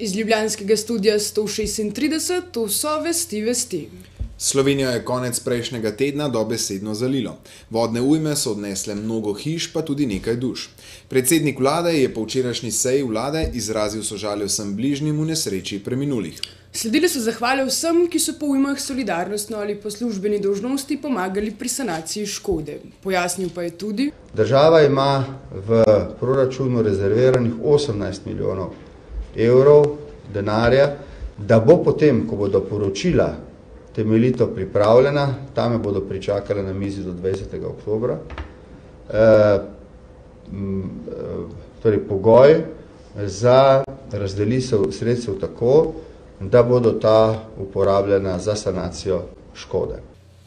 Iz ljubljanskega studia 136 to so vesti. Slovenijo je konec prejšnjega tedna dobesedno zalilo. Vodne ujme so odnesle mnogo hiš, pa tudi nekaj duš. Predsednik vlade je po včerajšnji seji vlade izrazil sožalje vsem bližnjim v nesreči preminulih. Sledile so zahvale vsem, ki so po ujmah solidarnostno ali po službeni dolžnosti pomagali pri sanaciji škode. Pojasnil pa je tudi: država ima v proračunu rezerviranih 18 milijonov evrov denarja, da bo potem, ko bodo poročila temeljito pripravljena, tam bodo pričakale na mizi do 20. oktobra, torej pogoj za razdelitev sredstev tako, da bodo ta uporabljena za sanacijo škode.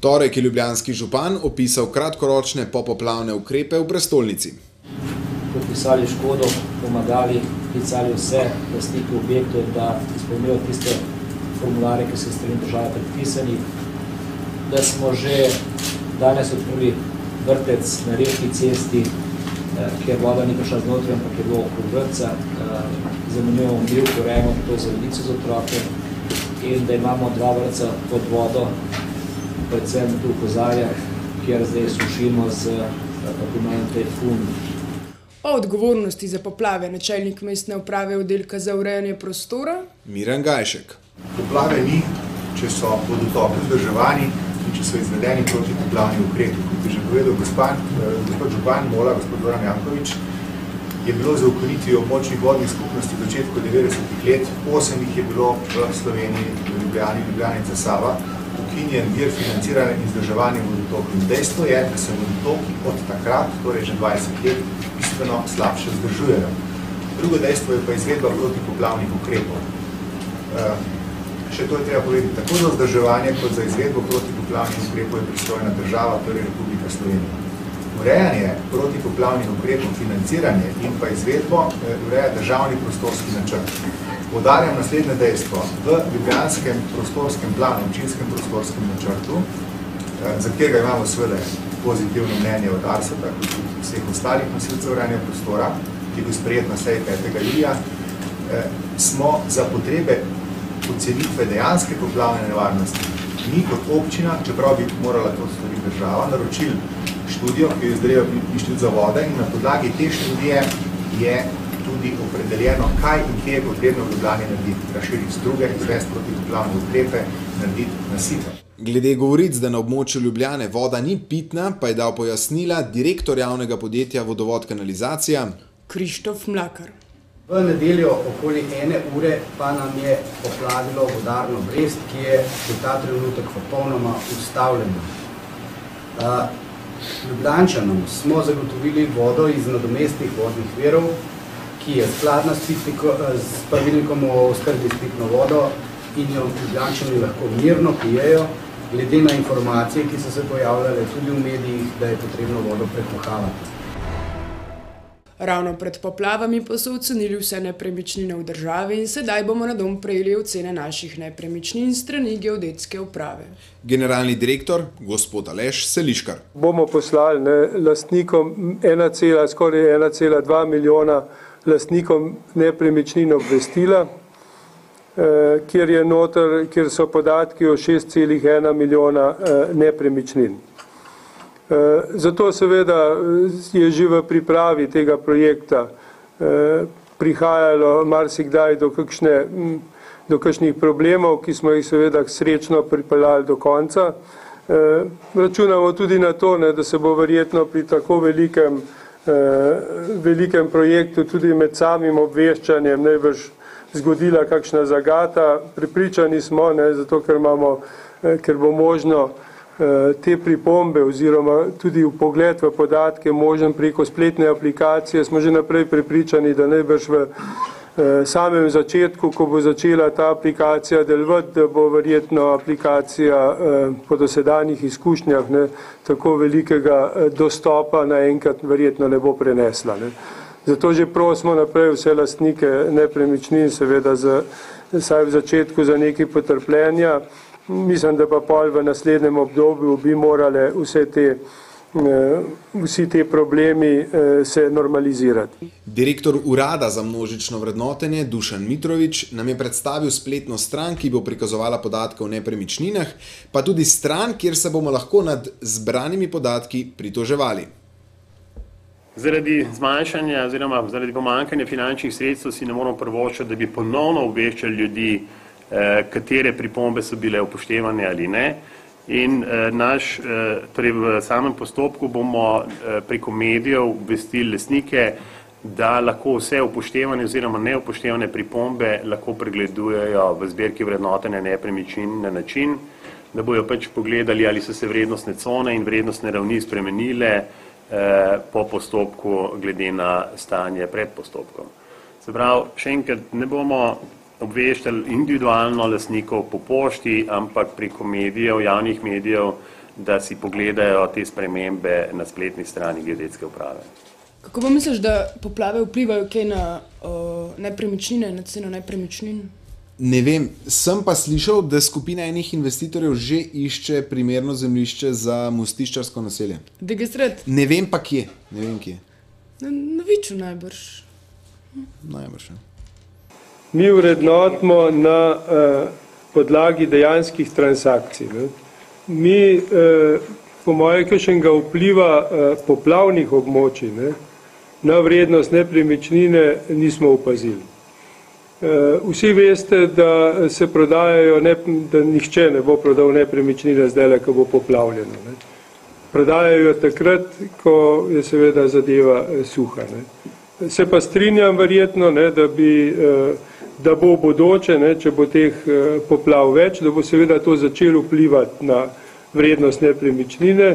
Torek je ljubljanski župan opisal kratkoročne popoplavne ukrepe v prestolnici. Popisali škodo, pomagali, klicali vse lastnike objektov, da izpolnijo tiste formulare, ki so strani države predpisani, da smo že danes odprli vrtec na Reški cesti, kjer voda ni prišla znotraj, ampak je bilo okoli vrtca, zamenjujemo milko, urejamo to zelenico za otroke in da imamo 2 vrtca pod vodo, predvsem tu v Kozarjah, kjer zdaj sušimo z pomenom tajfun. O odgovornosti za poplave načelnik mestne uprave oddelka za urejanje prostora Miran Gajšek. Poplave ni, če so vodotoki vzdrževani in če so izvedeni protipoplavni ukrepi. Kot je že povedal gospod župan Mola, gospod Zoran Janković, je bilo za ukinitvijo območnih vodnih skupnosti v začetku 90-ih let, 8 jih je bilo v Sloveniji, v Ljubljani, Ljubljanice, Sava, ukinjen vir financiranja in vzdrževanja vodotokov. In dejstvo je, da se vodotoki od takrat, torej že 20 let, bistveno slabše vzdržujejo. Drugo dejstvo je pa izvedba protipoplavnih ukrepov. Še to je treba povedati, tako za vzdrževanje kot za izvedbo protipoplavnih ukrepov je pristojna država, torej Republika Slovenija. Urejanje protipoplavnih ukrepov, financiranje in pa izvedbo ureja državni prostorski načrt. Poudarjam naslednje dejstvo. V ljubljanskem prostorskem planu, občinskem prostorskem načrtu, za katerega imamo seveda pozitivno mnenje od ARSA-ta, kot tudi vseh ostalih nosilcev urejanja prostora, ki je bil sprejet na seji 5. julija, smo za potrebe ocenitve dejanske poplavne nevarnosti mi kot občina, čeprav bi morala to storiti država, naročili študijo, ki jo izdelal Inštitut za vode, in na podlagi te študije je tudi opredeljeno, kaj in kje je potrebno v Ljubljani narediti, razširiti struge, izvesti protipoplavne ukrepe, narediti nasipe. Glede govoric, da na območju Ljubljane voda ni pitna, pa je dal pojasnila direktor javnega podjetja Vodovod Kanalizacija Krištof Mlakar. V nedeljo okoli 1 ure pa nam je poplavilo vodarno Brest, ki je v ta trenutek popolnoma ustavljena. Ljubljančanom smo zagotovili vodo iz nadomestnih vodnih virov, ki je skladna s pravilnikom o oskrbi s pitno vodo in jo Ljubljančani lahko mirno pijejo, glede na informacije, ki so se pojavljale tudi v medijih, da je potrebno vodo prekuhavati. Ravno pred poplavami pa so ocenili vse nepremičnine v državi in sedaj bomo na dom prejeli ocene naših nepremičnin strani geodetske uprave. Generalni direktor, gospod Aleš Seliškar. Bomo poslali lastnikom skoraj 1,2 milijona lastnikom nepremičnin obvestila, kjer so podatki o 6,1 milijona nepremičnin. Zato seveda je že v pripravi tega projekta prihajalo marsikdaj do kakšnih problemov, ki smo jih seveda srečno pripeljali do konca. Računamo tudi na to, da se bo verjetno pri tako velikem projektu tudi med samim obveščanjem najbrž zgodila kakšna zagata. Pripričani smo, zato ker bo možno te pripombe oziroma tudi vpogled v podatke možen preko spletne aplikacije, smo že naprej pripričani, da najbrž v samem začetku, ko bo začela ta aplikacija delovati, da bo verjetno aplikacija po dosedanjih izkušnjah tako velikega dostopa naenkrat verjetno ne bo prenesla. Zato že prosimo naprej vse lastnike nepremičnin, seveda vsaj v začetku za nekaj potrpljenja. Mislim, da pa pol v naslednjem obdobju bi morale vse te vsi te problemi se normalizirati. Direktor Urada za množično vrednotenje Dušan Mitrović nam je predstavil spletno stran, ki bo prikazovala podatke o nepremičninah, pa tudi stran, kjer se bomo lahko nad zbranimi podatki pritoževali. Zaradi zmanjšanja oziroma zaradi pomanjkanja finančnih sredstev si ne moramo privoščiti, da bi ponovno obveščali ljudi, katere pripombe so bile upoštevane ali ne. In torej v samem postopku bomo preko medijev obvestili lastnike, da lahko vse upoštevane oziroma neupoštevane pripombe lahko pregledujejo v zbirki vrednotenja nepremičnin na način, da bojo pač pogledali, ali so se vrednostne cone in vrednostne ravni spremenile po postopku glede na stanje pred postopkom. Se pravi, še enkrat, ne bomo obveščali individualno lastnikov po pošti, ampak preko medijev, javnih medijev, da si pogledajo te spremembe na spletni strani Geodetske uprave. Kako pa misliš, da poplave vplivajo kaj na nepremičnine, na ceno nepremičnin? Ne vem, sem pa slišal, da skupina enih investitorjev že išče primerno zemljišče za mostiščarsko naselje. Registrat? Ne vem pa kje. Na Viču najbrž. Najbrž, ja. Mi vrednotimo na podlagi dejanskih transakcij. Ne. Mi, po mojem, kakšnega vpliva poplavnih območij, ne, na vrednost nepremičnine nismo opazili. Vsi veste, da se prodajajo, da nihče ne bo prodal nepremičnine zdaj, ko bo poplavljeno. Ne. Prodajajo takrat, ko je seveda zadeva suha. Ne. Se pa strinjam verjetno, ne, da bo v bodoče, ne, če bo teh poplav več, da bo seveda to začelo vplivati na vrednost nepremičnine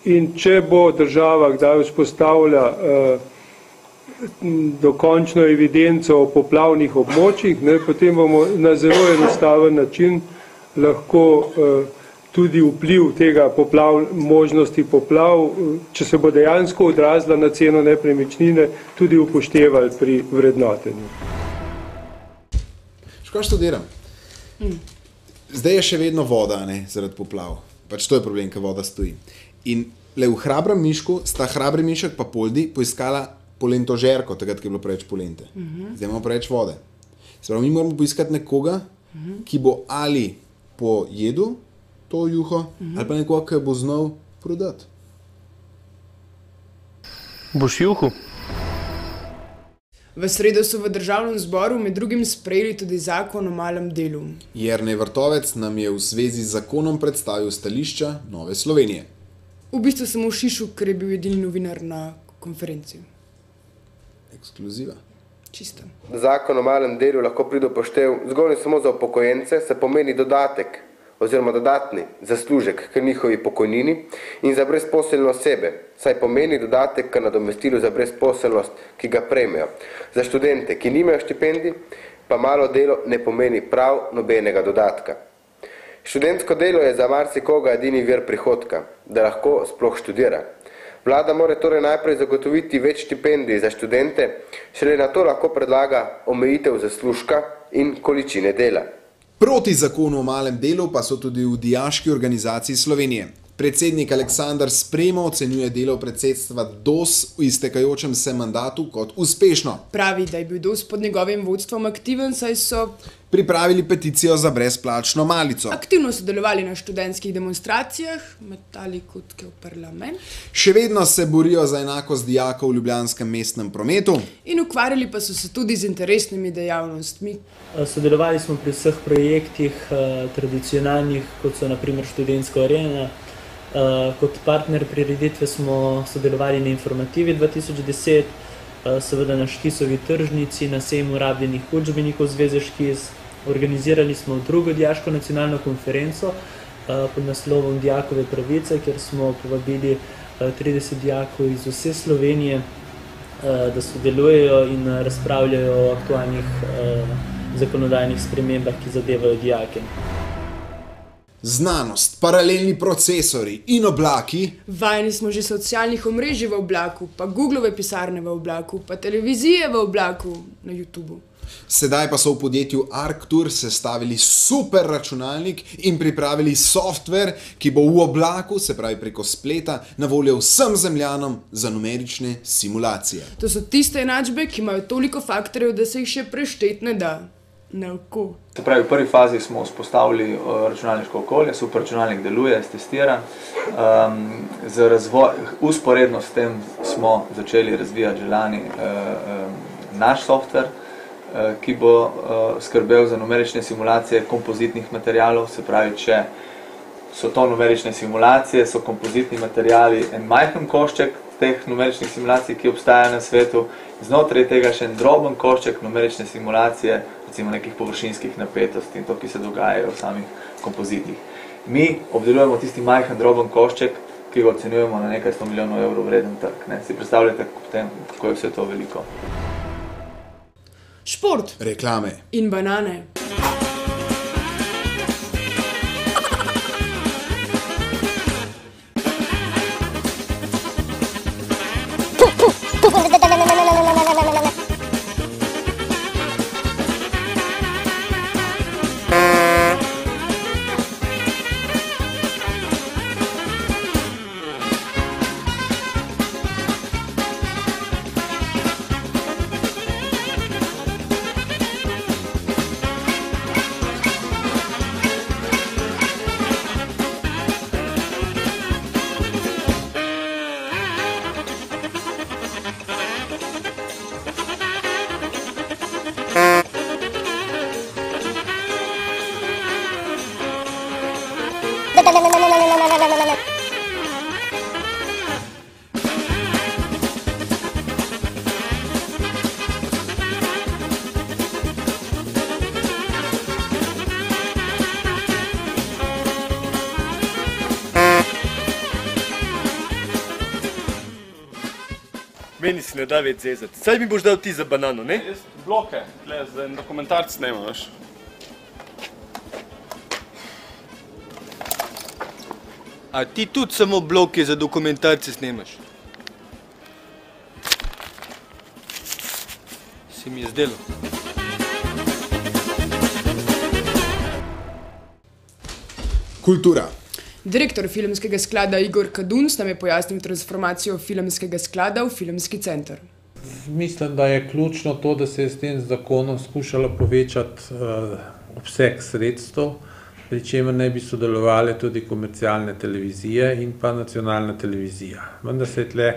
in če bo država kdaj vzpostavlja dokončno evidenco o poplavnih območjih, ne, potem bomo na zelo enostaven način lahko tudi vpliv tega možnosti poplav, če se bo dejansko odrazila na ceno nepremičnine, tudi upoštevali pri vrednotenju. Kaj študiram? Zdaj je še vedno voda, ne, zaradi poplav. Pač to je problem, ker voda stoji. In le v Hrabrem Mišku sta Hrabri Mišek pa Poldi poiskala polentožerko, takrat, ki je bilo preveč polente. Zdaj imamo preveč vode. Se pravi, mi moramo poiskati nekoga, ki bo ali pojedel to juho, ali pa nekoga, ki bo znal prodati. Boš juhu? V sredo so v državnem zboru med drugim sprejeli tudi zakon o malem delu. Jernej Vrtovec nam je v zvezi z zakonom predstavil stališča Nove Slovenije. V bistvu sem v Šišu, ker je bil edini novinar na konferenci. Ekskluziva. Čisto. Zakon o malem delu lahko pride v poštev zgolj samo za upokojence, se pomeni dodatek oziroma dodatni zaslužek k njihovi pokojnini in za brezposelne osebe, saj pomeni dodatek k nadomestilu za brezposelnost, ki ga prejmejo. Za študente, ki nimajo štipendij, pa malo delo ne pomeni prav nobenega dodatka. Študentsko delo je za marsikoga edini vir prihodka, da lahko sploh študira. Vlada mora torej najprej zagotoviti več štipendij za študente, šele na to lahko predlaga omejitev zaslužka in količine dela. Proti zakonu o malem delu pa so tudi v Dijaški organizaciji Slovenije. Predsednik Aleksandar Spremo ocenjuje delo predsedstva DOS v iztekajočem se mandatu kot uspešno. Pravi, da je bil DOS pod njegovim vodstvom aktiven, saj so pripravili peticijo za brezplačno malico. Aktivno sodelovali na študentskih demonstracijah, metali kotke v parlament. Še vedno se borijo za enakost dijakov v ljubljanskem mestnem prometu. In ukvarjali pa so se tudi z interesnimi dejavnostmi. Sodelovali smo pri vseh projektih tradicionalnih, kot so na primer študentska arena. Kot partner prireditve smo sodelovali na Informativi 2010, seveda na Škisovi tržnici, na sejmu rabljenih učbenikov Zveze Škis. Organizirali smo drugo dijaško nacionalno konferenco pod naslovom Dijakove pravice, kjer smo povabili 30 dijakov iz vse Slovenije, da sodelujejo in razpravljajo o aktualnih zakonodajnih spremembah, ki zadevajo dijake. Znanost, paralelni procesori in oblaki. Vajeni smo že socialnih omrežij v oblaku, pa Googlove pisarne v oblaku, pa televizije v oblaku na YouTubu. Sedaj pa so v podjetju Arctur sestavili super računalnik in pripravili software, ki bo v oblaku, se pravi preko spleta, na voljo vsem zemljanom za numerične simulacije. To so tiste enačbe, ki imajo toliko faktorjev, da se jih še preštet ne da. Na oko. Se pravi, v prvi fazi smo vzpostavili računalniško okolje, superračunalnik deluje, testiran. Usporedno s tem smo začeli razvijati že lani naš software, ki bo skrbel za numerične simulacije kompozitnih materialov. Se pravi, če so to numerične simulacije, so kompozitni materiali en majhen košček teh numeričnih simulacij, ki obstajajo na svetu, znotraj tega še en droben košček numerične simulacije, recimo nekih površinskih napetosti in to, ki se dogajajo v samih kompozitih. Mi obdelujemo tisti majhen droben košček, ki ga ocenjujemo na nekaj 100 milijonov evrov vreden trg. Si predstavljate, kako je vse to veliko. Šport. Reklame. In banane. Meni si ne da več zezati. Saj mi boš dal ti za banano, ne? Jaz bloke, tle, za en dokumentarc snemaš. A ti tudi samo bloke za dokumentarce snemaš? Si mi je zdelo. Kultura. Direktor Filmskega sklada Igor Kaduns nam je pojasnil transformacijo Filmskega sklada v Filmski center. Mislim, da je ključno to, da se je s tem zakonom skušalo povečati obseg sredstev, pri čemer naj bi sodelovali tudi komercialne televizije in pa nacionalna televizija. Vendar se je tle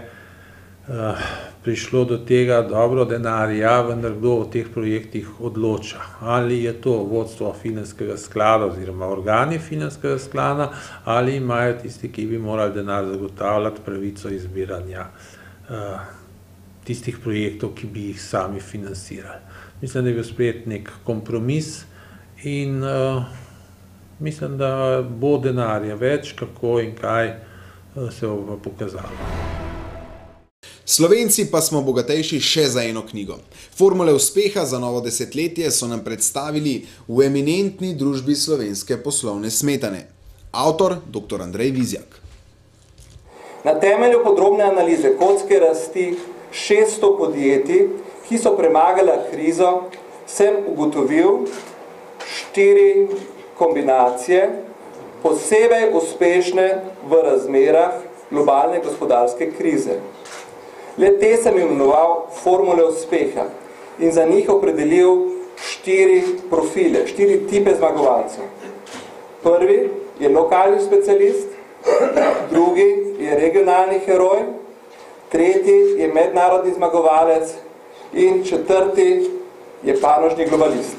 prišlo do tega dobro denarja, vendar kdo o teh projektih odloča. Ali je to vodstvo Filmskega sklada oziroma organi Filmskega sklada, ali imajo tisti, ki bi morali denar zagotavljati pravico izbiranja tistih projektov, ki bi jih sami financirali. Mislim, da je bil sprejet nek kompromis in mislim, da bo denarja več, kako in kaj se bo pokazalo. Slovenci pa smo bogatejši še za eno knjigo. Formule uspeha za novo desetletje so nam predstavili v eminentni družbi slovenske poslovne smetane. Avtor dr. Andrej Vizjak. Na temelju podrobne analize kocke rasti 600 podjetij, ki so premagala krizo, sem ugotovil 4 kombinacije, posebej uspešne v razmerah globalne gospodarske krize. Le te sem imenoval formule uspeha in za njih opredelil 4 profile, 4 tipe zmagovalcev. Prvi je lokalni specialist, drugi je regionalni heroj, tretji je mednarodni zmagovalec in četrti je panožni globalist.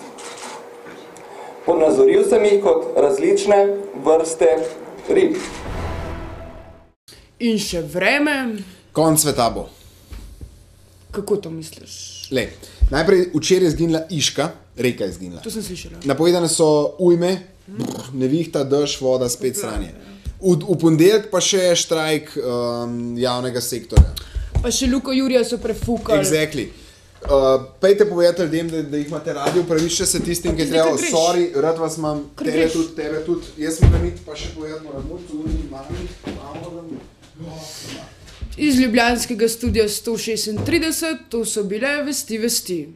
Ponazoril sem jih kot različne vrste rib. In še vreme. Konc sveta bo. Kako to misliš? Najprej včeraj je zginila Iška, reka je zginila. To sem slišala. Napovedane so ujme, nevihta, dež, voda, spet sranje. V ponedeljek pa še štrajk javnega sektorja. Pa še Luko Jurija so prefukali. Exactly. Pejte povedati ljudem, da jih imate radi, upravičite se tistim, ki je treba, sorry, rad vas imam, tebe tudi, jaz moram iti, pa še povedati moram Iz ljubljanskega studia 136, to so bile Vesti.